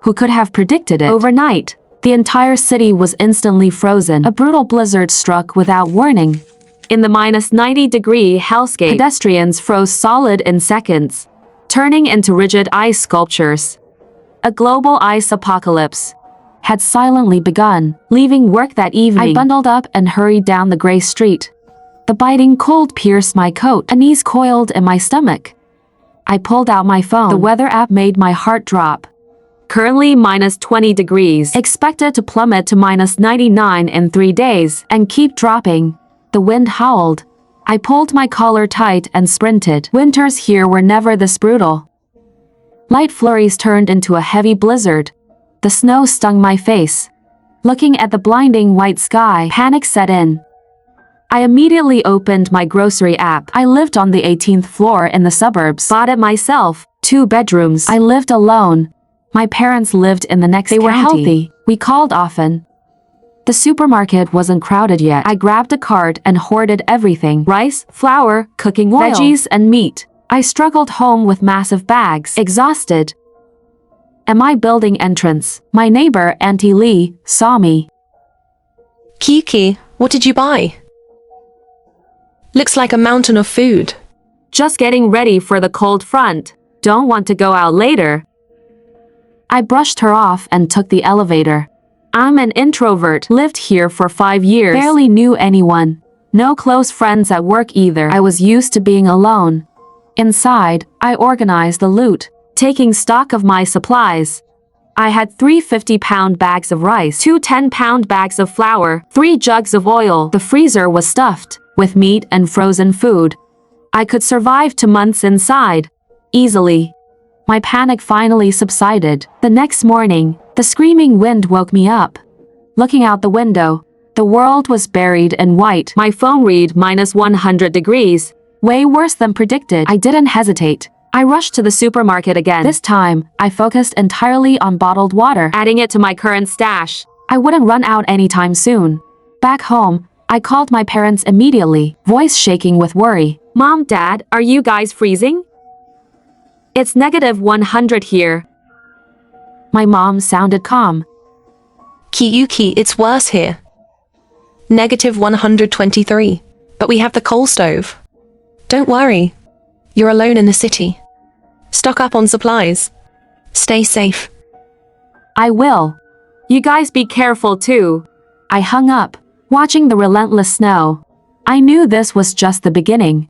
Who could have predicted it? Overnight, the entire city was instantly frozen. A brutal blizzard struck without warning. In the -90-degree hellscape, pedestrians froze solid in seconds, turning into rigid ice sculptures. A global ice apocalypse had silently begun. Leaving work that evening, I bundled up and hurried down the gray street. The biting cold pierced my coat. Unease coiled in my stomach. I pulled out my phone. The weather app made my heart drop. Currently -20 degrees. Expected to plummet to -99 in 3 days and keep dropping. The wind howled. I pulled my collar tight and sprinted. Winters here were never this brutal. Light flurries turned into a heavy blizzard. The snow stung my face. Looking at the blinding white sky, panic set in. I immediately opened my grocery app. I lived on the 18th floor in the suburbs. Bought it myself. 2 bedrooms. I lived alone. My parents lived in the next county. They were healthy. We called often. The supermarket wasn't crowded yet. I grabbed a cart and hoarded everything. Rice, flour, cooking oil, veggies, and meat. I struggled home with massive bags, exhausted. At my building entrance, my neighbor, Auntie Lee, saw me. Kiki, what did you buy? Looks like a mountain of food. Just getting ready for the cold front. Don't want to go out later. I brushed her off and took the elevator. I'm an introvert, lived here for 5 years, barely knew anyone. No close friends at work either. I was used to being alone. Inside, I organized the loot, taking stock of my supplies. I had 3 50-pound bags of rice, 2 10-pound bags of flour, 3 jugs of oil. The freezer was stuffed with meat and frozen food. I could survive 2 months inside, easily. My panic finally subsided. The next morning, the screaming wind woke me up. Looking out the window, the world was buried in white. My phone read -100 degrees. Way worse than predicted. I didn't hesitate. I rushed to the supermarket again. This time, I focused entirely on bottled water, adding it to my current stash. I wouldn't run out anytime soon. Back home, I called my parents immediately, voice shaking with worry. Mom, Dad, are you guys freezing? It's -100 here. My mom sounded calm. Kiyuki, it's worse here. -123. But we have the coal stove. Don't worry. You're alone in the city. Stock up on supplies. Stay safe. I will. You guys be careful too. I hung up, watching the relentless snow. I knew this was just the beginning.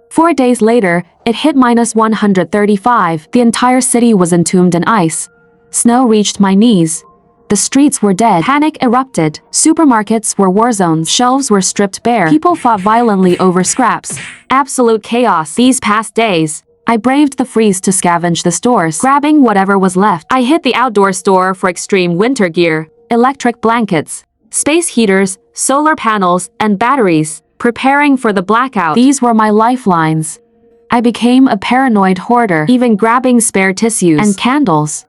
4 days later, it hit -135. The entire city was entombed in ice. Snow reached my knees. The streets were dead. Panic erupted. Supermarkets were war zones. Shelves were stripped bare. People fought violently over scraps. Absolute chaos. These past days, I braved the freeze to scavenge the stores, grabbing whatever was left. I hit the outdoor store for extreme winter gear, electric blankets, space heaters, solar panels, and batteries, preparing for the blackout. These were my lifelines. I became a paranoid hoarder, even grabbing spare tissues and candles.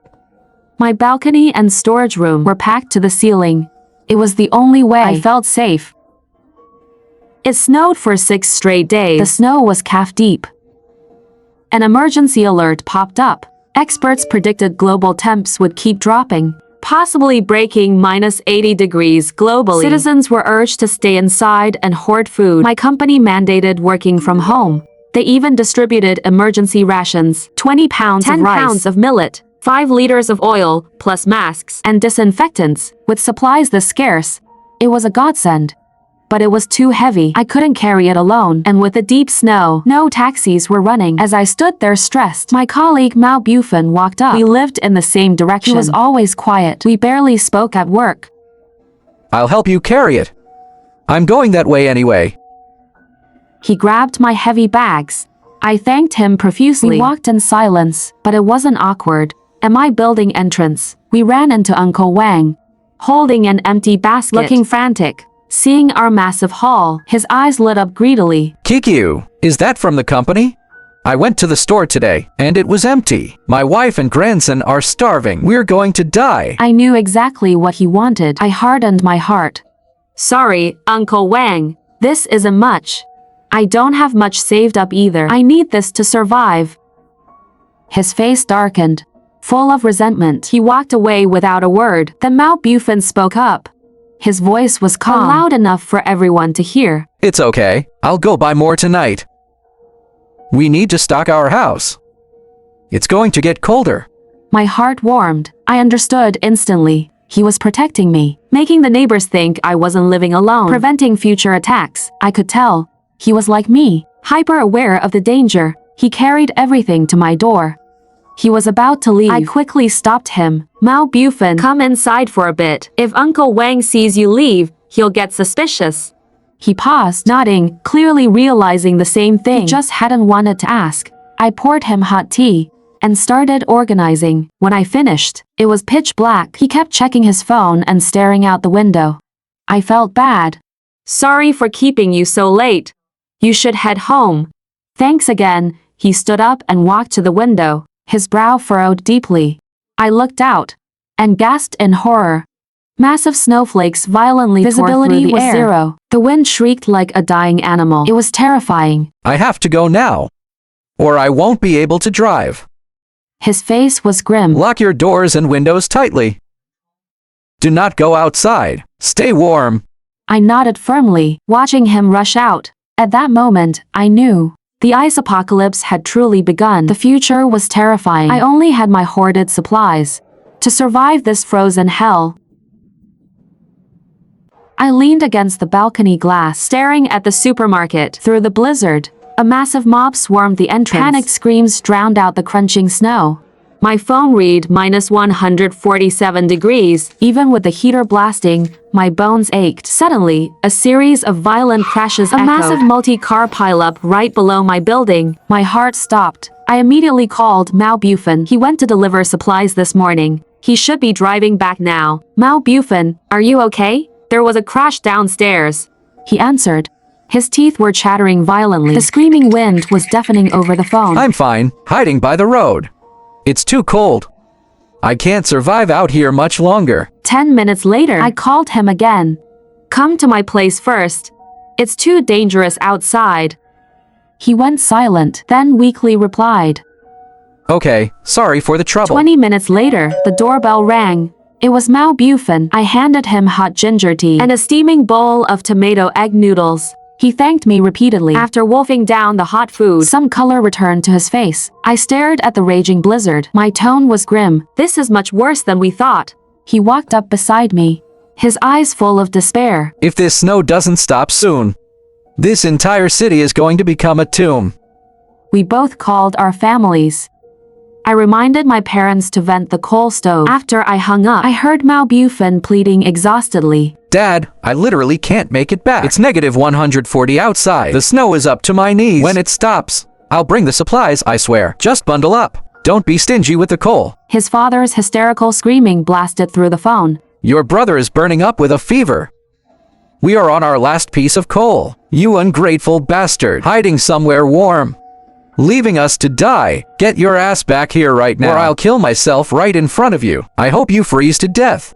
My balcony and storage room were packed to the ceiling. It was the only way I felt safe. It snowed for 6 straight days. The snow was calf-deep. An emergency alert popped up. Experts predicted global temps would keep dropping, possibly breaking -80 degrees globally. Citizens were urged to stay inside and hoard food. My company mandated working from home. They even distributed emergency rations, 20 pounds of rice, 10 pounds of millet, 5 liters of oil, plus masks and disinfectants. With supplies this scarce, it was a godsend. But it was too heavy. I couldn't carry it alone. And with the deep snow, no taxis were running. As I stood there stressed, my colleague Mao Bufan walked up. We lived in the same direction. He was always quiet. We barely spoke at work. I'll help you carry it. I'm going that way anyway. He grabbed my heavy bags. I thanked him profusely. We walked in silence, but it wasn't awkward. At my building entrance, we ran into Uncle Wang, holding an empty basket, looking frantic. Seeing our massive haul, his eyes lit up greedily. Kikyu, is that from the company? I went to the store today, and it was empty. My wife and grandson are starving. We're going to die. I knew exactly what he wanted. I hardened my heart. Sorry, Uncle Wang. This isn't much. I don't have much saved up either. I need this to survive. His face darkened. Full of resentment, he walked away without a word. Then Mao Bufan spoke up. His voice was calm, loud enough for everyone to hear. It's okay. I'll go buy more tonight. We need to stock our house. It's going to get colder. My heart warmed. I understood instantly. He was protecting me, making the neighbors think I wasn't living alone, preventing future attacks. I could tell. He was like me, hyper aware of the danger. He carried everything to my door. He was about to leave. I quickly stopped him. Mao Bufan, come inside for a bit. If Uncle Wang sees you leave, he'll get suspicious. He paused, nodding, clearly realizing the same thing. He just hadn't wanted to ask. I poured him hot tea and started organizing. When I finished, it was pitch black. He kept checking his phone and staring out the window. I felt bad. Sorry for keeping you so late. You should head home. Thanks again. He stood up and walked to the window, his brow furrowed deeply. I looked out and gasped in horror. Massive snowflakes violently tore through the air. Visibility was zero. The wind shrieked like a dying animal. It was terrifying. I have to go now, or I won't be able to drive. His face was grim. Lock your doors and windows tightly. Do not go outside. Stay warm. I nodded firmly, watching him rush out. At that moment, I knew. The ice apocalypse had truly begun. The future was terrifying. I only had my hoarded supplies to survive this frozen hell. I leaned against the balcony glass, staring at the supermarket. Through the blizzard, a massive mob swarmed the entrance. Panicked screams drowned out the crunching snow. My phone read -147 degrees. Even with the heater blasting, my bones ached. Suddenly, a series of violent crashes echoed. A massive multi-car pileup right below my building. My heart stopped. I immediately called Mao Bufan. He went to deliver supplies this morning. He should be driving back now. Mao Bufan, are you okay? There was a crash downstairs. He answered. His teeth were chattering violently. The screaming wind was deafening over the phone. I'm fine, hiding by the road. It's too cold. I can't survive out here much longer. 10 minutes later, I called him again. Come to my place first. It's too dangerous outside. He went silent, then weakly replied. Okay, sorry for the trouble. 20 minutes later, the doorbell rang. It was Mao Bufan. I handed him hot ginger tea and a steaming bowl of tomato egg noodles. He thanked me repeatedly. After wolfing down the hot food, some color returned to his face. I stared at the raging blizzard. My tone was grim. This is much worse than we thought. He walked up beside me, his eyes full of despair. If this snow doesn't stop soon, this entire city is going to become a tomb. We both called our families. I reminded my parents to vent the coal stove. After I hung up, I heard Mao Bufan pleading exhaustedly. Dad, I literally can't make it back. It's -140 outside. The snow is up to my knees. When it stops, I'll bring the supplies, I swear. Just bundle up. Don't be stingy with the coal. His father's hysterical screaming blasted through the phone. Your brother is burning up with a fever. We are on our last piece of coal. You ungrateful bastard. Hiding somewhere warm. Leaving us to die. Get your ass back here right now, or I'll kill myself right in front of you. I hope you freeze to death.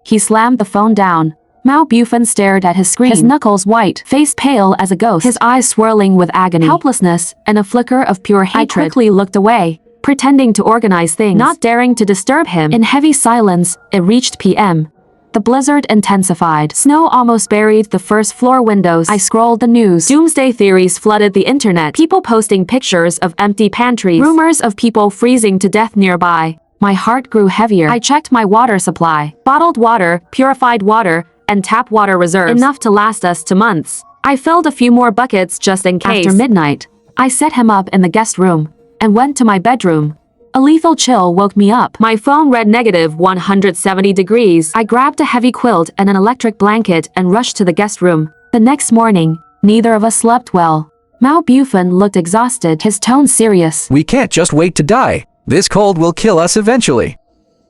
He slammed the phone down. Mao Bufan stared at his screen, his knuckles white, face pale as a ghost, his eyes swirling with agony, helplessness, and a flicker of pure hatred. I quickly looked away, pretending to organize things, not daring to disturb him. In heavy silence, it reached PM. The blizzard intensified. Snow almost buried the first floor windows. I scrolled the news. Doomsday theories flooded the internet. People posting pictures of empty pantries. Rumors of people freezing to death nearby. My heart grew heavier. I checked my water supply. Bottled water, purified water, and tap water reserves. Enough to last us 2 months. I filled a few more buckets just in case. After midnight, I set him up in the guest room and went to my bedroom. A lethal chill woke me up. My phone read -170 degrees. I grabbed a heavy quilt and an electric blanket and rushed to the guest room. The next morning, neither of us slept well. Mao Bufan looked exhausted, his tone serious. We can't just wait to die. This cold will kill us eventually.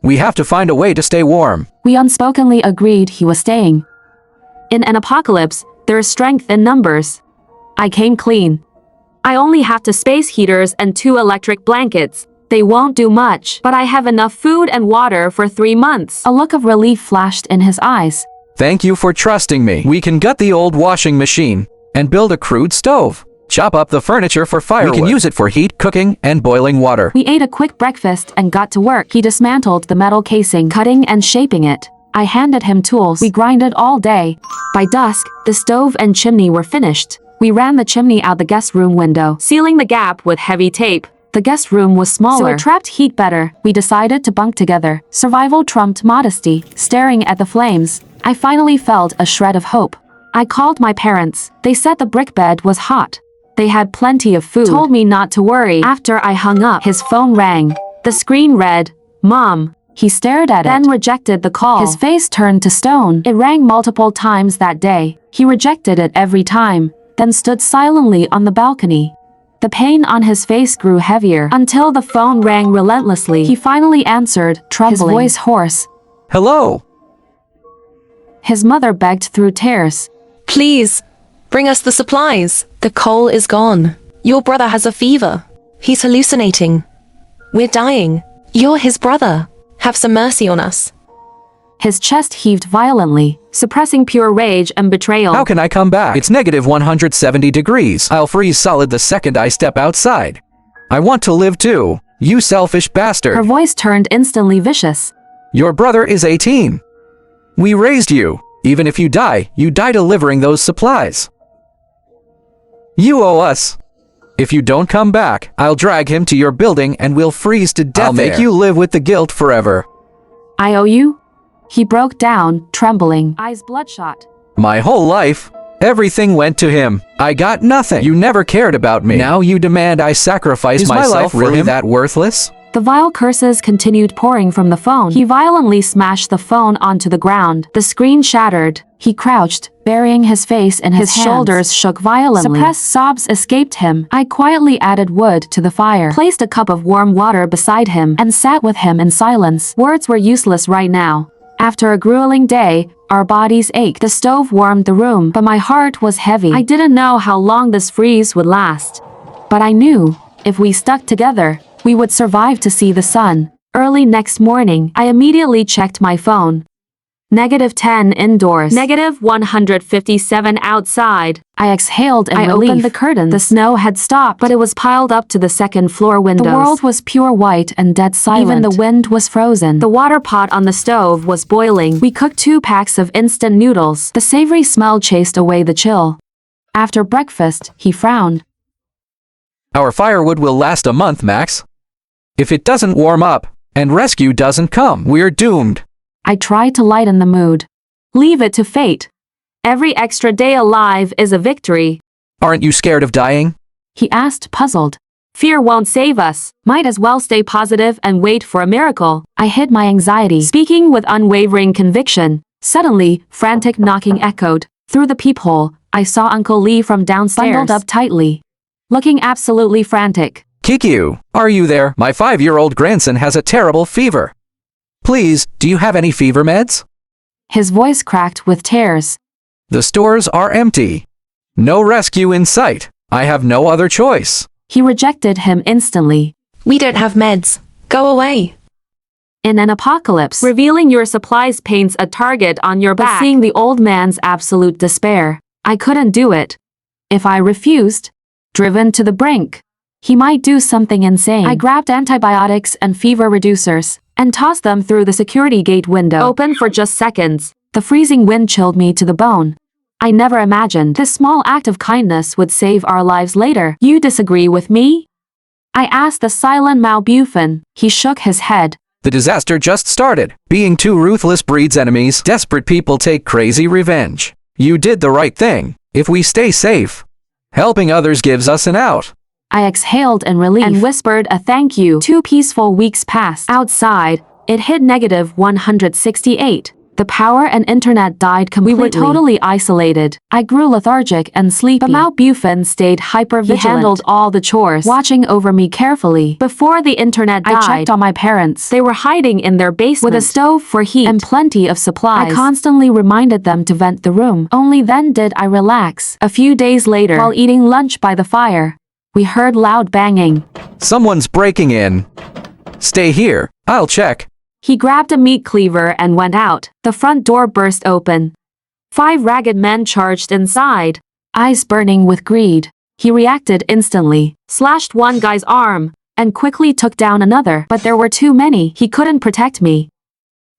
We have to find a way to stay warm. We unspokenly agreed he was staying. In an apocalypse, there is strength in numbers. I came clean. I only have 2 space heaters and 2 electric blankets. They won't do much, but I have enough food and water for 3 months. A look of relief flashed in his eyes. Thank you for trusting me. We can gut the old washing machine and build a crude stove. Chop up the furniture for firewood. We can use it for heat, cooking, and boiling water. We ate a quick breakfast and got to work. He dismantled the metal casing, cutting and shaping it. I handed him tools. We grinded all day. By dusk, the stove and chimney were finished. We ran the chimney out the guest room window, sealing the gap with heavy tape. The guest room was smaller, so it trapped heat better. We decided to bunk together. Survival trumped modesty. Staring at the flames, I finally felt a shred of hope. I called my parents. They said the brick bed was hot. They had plenty of food. Told me not to worry. After I hung up, his phone rang. The screen read, "Mom." He stared at it, then rejected the call. His face turned to stone. It rang multiple times that day. He rejected it every time, then stood silently on the balcony. The pain on his face grew heavier until the phone rang relentlessly. He finally answered, trembling, his voice hoarse. Hello? His mother begged through tears. Please, bring us the supplies. The coal is gone. Your brother has a fever. He's hallucinating. We're dying. You're his brother. Have some mercy on us. His chest heaved violently, suppressing pure rage and betrayal. How can I come back? It's negative 170 degrees. I'll freeze solid the second I step outside. I want to live too, you selfish bastard. Her voice turned instantly vicious. Your brother is 18. We raised you. Even if you die delivering those supplies. You owe us. If you don't come back, I'll drag him to your building and we'll freeze to death. I'll make you live with the guilt forever. I owe you? He broke down, trembling, eyes bloodshot. My whole life, everything went to him. I got nothing. You never cared about me. Now you demand I sacrifice myself. Is my life really that worthless? The vile curses continued pouring from the phone. He violently smashed the phone onto the ground. The screen shattered. He crouched, burying his face in his hands. Shoulders shook violently. Suppressed sobs escaped him. I quietly added wood to the fire, placed a cup of warm water beside him, and sat with him in silence. Words were useless right now. After a grueling day, our bodies ached. The stove warmed the room, but my heart was heavy. I didn't know how long this freeze would last. But I knew, if we stuck together, we would survive to see the sun. Early next morning, I immediately checked my phone. -10 indoors. -157 outside. I exhaled in relief. I opened the curtains. The snow had stopped, but it was piled up to the second floor windows. The world was pure white and dead silent. Even the wind was frozen. The water pot on the stove was boiling. We cooked 2 packs of instant noodles. The savory smell chased away the chill. After breakfast, he frowned. Our firewood will last a month, Max. If it doesn't warm up, and rescue doesn't come, we're doomed. I tried to lighten the mood. Leave it to fate. Every extra day alive is a victory. Aren't you scared of dying? He asked, puzzled. Fear won't save us. Might as well stay positive and wait for a miracle. I hid my anxiety, speaking with unwavering conviction. Suddenly, frantic knocking echoed. Through the peephole, I saw Uncle Lee from downstairs, bundled up tightly, looking absolutely frantic. Kikyu, are you there? My 5-year-old grandson has a terrible fever. Please, do you have any fever meds? His voice cracked with tears. The stores are empty. No rescue in sight. I have no other choice. He rejected him instantly. We don't have meds. Go away. In an apocalypse, revealing your supplies paints a target on your back. But seeing the old man's absolute despair, I couldn't do it. If I refused, driven to the brink, he might do something insane. I grabbed antibiotics and fever reducers and tossed them through the security gate window, open for just seconds. The freezing wind chilled me to the bone. I never imagined this small act of kindness would save our lives later. You disagree with me? I asked the silent Malbufan. He shook his head. The disaster just started. Being too ruthless breeds enemies. Desperate people take crazy revenge. You did the right thing. If we stay safe, helping others gives us an out. I exhaled in relief and whispered a thank you. 2 peaceful weeks passed. Outside, it hit -168. The power and internet died completely. We were totally isolated. I grew lethargic and sleepy. But Malbufan stayed hyper-vigilant. He handled all the chores, watching over me carefully. Before the internet died, I checked on my parents. They were hiding in their basement with a stove for heat and plenty of supplies. I constantly reminded them to vent the room. Only then did I relax. A few days later, while eating lunch by the fire, we heard loud banging. Someone's breaking in. Stay here. I'll check. He grabbed a meat cleaver and went out. The front door burst open. 5 ragged men charged inside, eyes burning with greed. He reacted instantly, slashed one guy's arm, and quickly took down another, but there were too many. He couldn't protect me.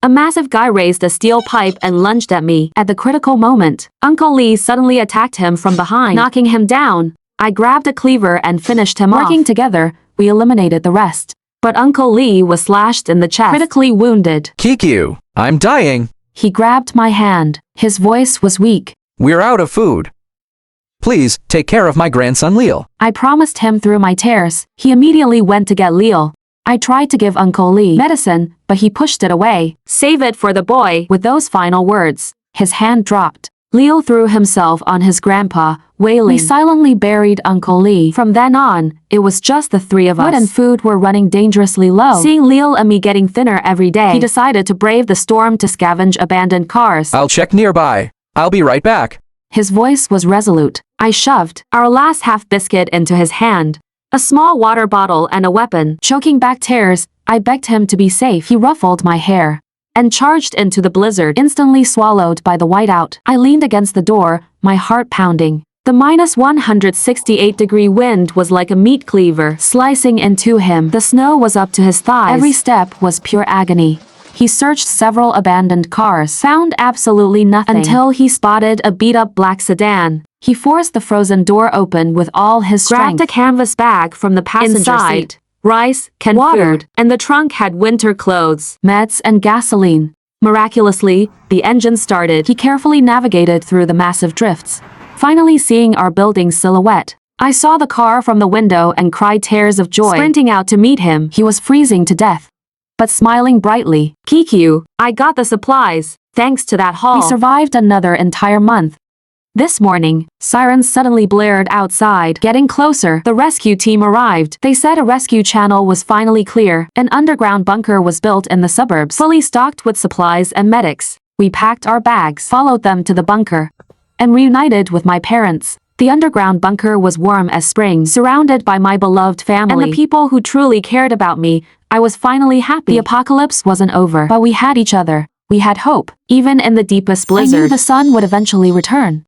A massive guy raised a steel pipe and lunged at me. At the critical moment, Uncle Lee suddenly attacked him from behind, knocking him down. I grabbed a cleaver and finished him off. Working together, we eliminated the rest. But Uncle Lee was slashed in the chest, critically wounded. Kikyu, I'm dying. He grabbed my hand. His voice was weak. We're out of food. Please, take care of my grandson Leo. I promised him through my tears. He immediately went to get Leo. I tried to give Uncle Lee medicine, but he pushed it away. Save it for the boy. With those final words, his hand dropped. Leo threw himself on his grandpa, wailing. We silently buried Uncle Lee. From then on, it was just the three of us. Wood and food were running dangerously low. Seeing Leo and me getting thinner every day, he decided to brave the storm to scavenge abandoned cars. I'll check nearby. I'll be right back. His voice was resolute. I shoved our last half biscuit into his hand. A small water bottle and a weapon. Choking back tears, I begged him to be safe. He ruffled my hair and charged into the blizzard, instantly swallowed by the whiteout. I leaned against the door, my heart pounding. The -168-degree wind was like a meat cleaver, slicing into him. The snow was up to his thighs. Every step was pure agony. He searched several abandoned cars, found absolutely nothing, until he spotted a beat-up black sedan. He forced the frozen door open with all his strength. Grabbed a canvas bag from the passenger seat. Rice, canned water, and the trunk had winter clothes, meds, and gasoline. Miraculously, the engine started. He carefully navigated through the massive drifts, finally seeing our building's silhouette. I saw the car from the window and cried tears of joy. Sprinting out to meet him, he was freezing to death, but smiling brightly. Kikyu, I got the supplies, thanks to that haul. We survived another entire month. This morning, sirens suddenly blared outside. Getting closer, the rescue team arrived. They said a rescue channel was finally clear. An underground bunker was built in the suburbs, fully stocked with supplies and medics. We packed our bags, followed them to the bunker, and reunited with my parents. The underground bunker was warm as spring, surrounded by my beloved family and the people who truly cared about me. I was finally happy. The apocalypse wasn't over, but we had each other. We had hope. Even in the deepest blizzard, I knew the sun would eventually return.